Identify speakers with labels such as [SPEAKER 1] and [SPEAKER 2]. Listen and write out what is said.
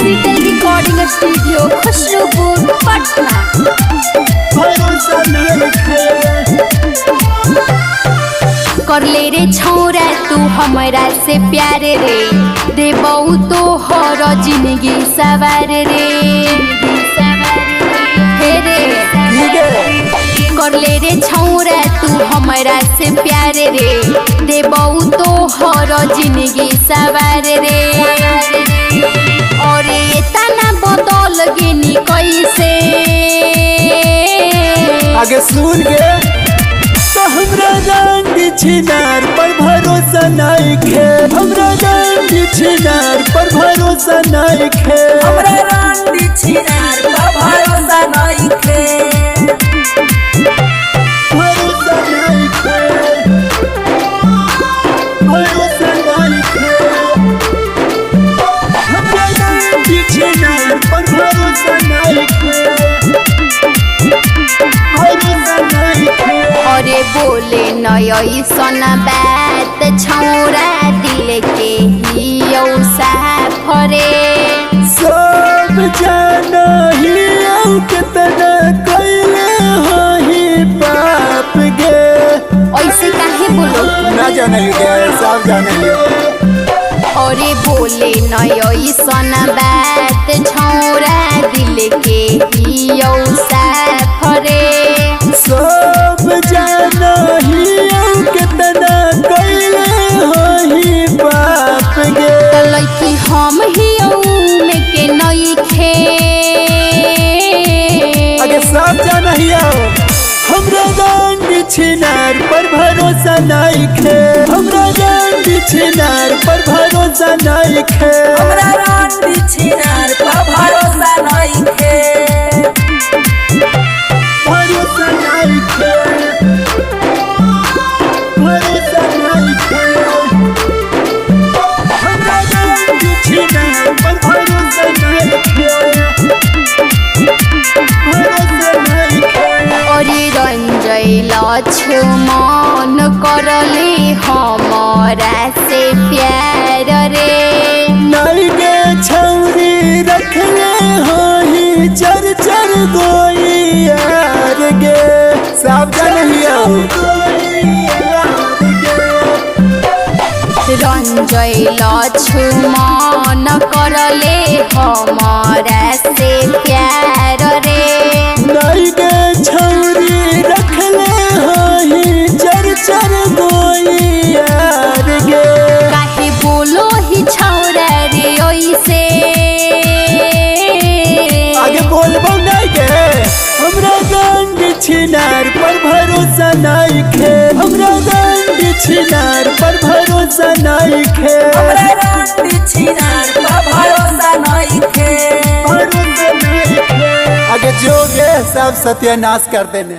[SPEAKER 1] Digital recording studio Khusrupur Patna. कर ले रे छौरा तू हमरा से प्यार रे, देबऊ तो हर जिंदगी सवार रे। हे रे कर ले रे छौरा तू हमरा से प्यार रे, देबऊ तो हर जिंदगी सवार रे। और तना बदल गिनी कैसे
[SPEAKER 2] आगे सुन गे तो हमरा गांधी छिनार पर भरोसा नहीं खे, हमरा गांधी छिनार पर भरोसा नहीं खे,
[SPEAKER 3] हमरा गांधी छिनार पर भरोसा नहीं खे,
[SPEAKER 2] भरोसा नहीं खे, भरोसा नहीं खे, हमरा गांधी छिनार पर भरोसा नहीं खे, भरोसा नहीं खे।
[SPEAKER 1] अरे बोले नई सोना बात छौरा दिल के ही साफरे।
[SPEAKER 2] सब जाना ही कितना कैले ही पाप गे,
[SPEAKER 1] ऐसे काहे बोलो
[SPEAKER 2] ना जाने गे सब जाने।
[SPEAKER 1] अरे बोले नई सोना बात छौरा दिल के ही साफरे।
[SPEAKER 2] सब जाना ही कितना कैले ही पाप गे,
[SPEAKER 1] लड़की हम ही में के नई खे।
[SPEAKER 2] आगे सब जाना ही हमरा गांधी छिनार पर भरोसा नहीं खे, हमरा गांधी छिनार पर भरोसा नहीं खे,
[SPEAKER 3] हमरा गांधी छिनार पर भरोसा नहीं खे,
[SPEAKER 2] भरोसा नहीं खे, भरोसा नहीं खे, हमरा गांधी छिनार पर भरोसा नहीं खे, भरोसा नहीं खे।
[SPEAKER 1] अरे रंजय लक्ष्मण करले हमारा से प्यार रे।
[SPEAKER 2] नहीं गे छौरी रखले होही चर चर गोई यार गे, सब जनहिया
[SPEAKER 1] रंजय लक्ष्मण करले हमारा से प्यार रे।
[SPEAKER 2] नहीं गे छौरी रखले होही चर चर गोई यार गे,
[SPEAKER 1] काहे बोलो ही छौरा रे ओइसे।
[SPEAKER 2] आगे बोलबो नहीं गे हमरा गांधी छिनार पर भरोसा नहीं खे, हमरा गांधी छिनार पर भरोसा नहीं खे,
[SPEAKER 3] हमरा गांधी छिनार पर भरोसा नहीं खे,
[SPEAKER 2] भरोसा नहीं खे। आगे जो गे सब सत्यानाश कर देने।